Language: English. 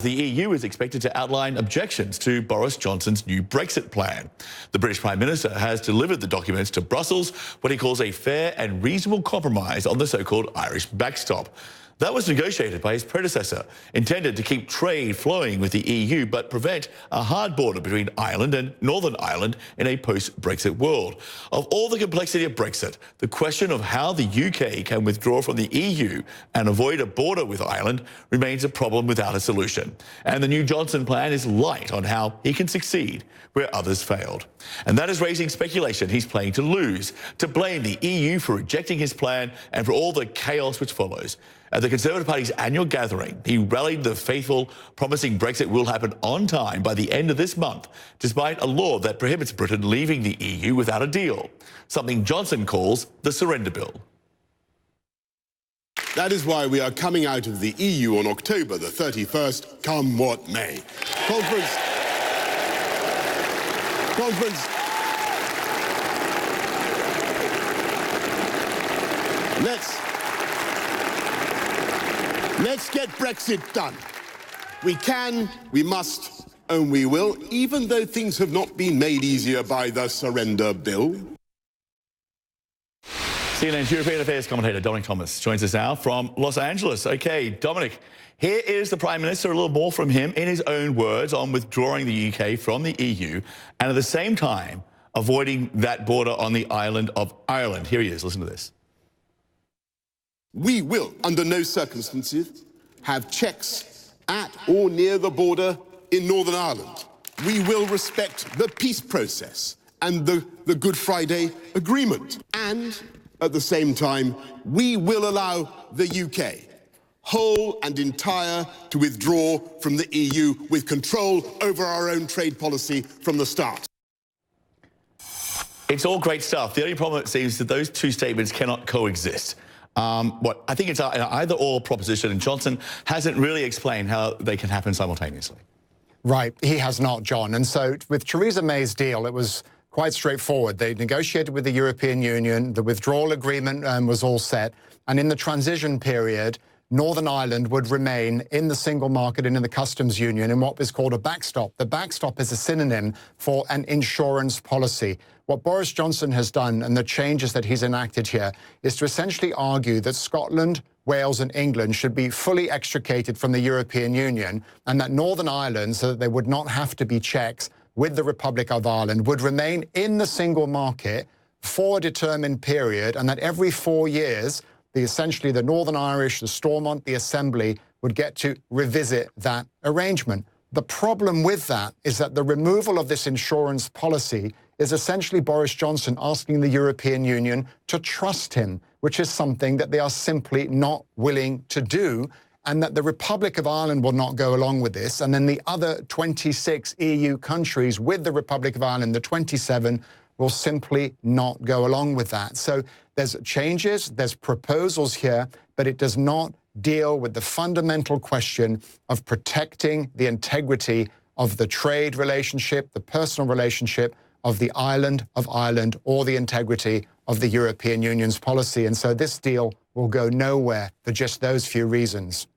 The EU is expected to outline objections to Boris Johnson's new Brexit plan. The British Prime Minister has delivered the documents to Brussels, what he calls a fair and reasonable compromise on the so-called Irish backstop. That was negotiated by his predecessor, intended to keep trade flowing with the EU but prevent a hard border between Ireland and Northern Ireland in a post-Brexit world. Of all the complexity of Brexit, the question of how the UK can withdraw from the EU and avoid a border with Ireland remains a problem without a solution. And the new Johnson plan is light on how he can succeed where others failed. And that is raising speculation he's playing to lose, to blame the EU for rejecting his plan and for all the chaos which follows. At the Conservative Party's annual gathering, he rallied the faithful, promising Brexit will happen on time by the end of this month, despite a law that prohibits Britain leaving the EU without a deal, something Johnson calls the surrender bill. That is why we are coming out of the EU on October the 31st, come what may. Conference. Let's get Brexit done. We can, we must, and we will, even though things have not been made easier by the surrender bill. CNN's European Affairs commentator Dominic Thomas joins us now from Los Angeles. OK, Dominic, here is the Prime Minister, a little more from him in his own words on withdrawing the UK from the EU and at the same time avoiding that border on the island of Ireland. Here he is. Listen to this. We will, under no circumstances, have checks at or near the border in Northern Ireland. We will respect the peace process and the Good Friday Agreement. And at the same time, we will allow the UK, whole and entire, to withdraw from the EU with control over our own trade policy from the start. It's all great stuff. The only problem, it seems, that those two statements cannot coexist. I think it's an either-or proposition, and Johnson hasn't really explained how they can happen simultaneously. Right, he has not, John. And so with Theresa May's deal, it was quite straightforward. They negotiated with the European Union, the withdrawal agreement was all set, and in the transition period, Northern Ireland would remain in the single market and in the customs union in what was called a backstop. The backstop is a synonym for an insurance policy. What Boris Johnson has done and the changes that he's enacted here is to essentially argue that Scotland, Wales and England should be fully extricated from the European Union, and that Northern Ireland, so that there would not have to be checks with the Republic of Ireland, would remain in the single market for a determined period, and that every 4 years, essentially the Northern Irish, the Stormont, the Assembly would get to revisit that arrangement. The problem with that is that the removal of this insurance policy is essentially Boris Johnson asking the European Union to trust him, which is something that they are simply not willing to do, and that the Republic of Ireland will not go along with this, and then the other 26 EU countries with the Republic of Ireland, the 27, will simply not go along with that. So there's changes, there's proposals here, but it does not deal with the fundamental question of protecting the integrity of the trade relationship, the personal relationship of the island of Ireland, or the integrity of the European Union's policy. And so this deal will go nowhere for just those few reasons.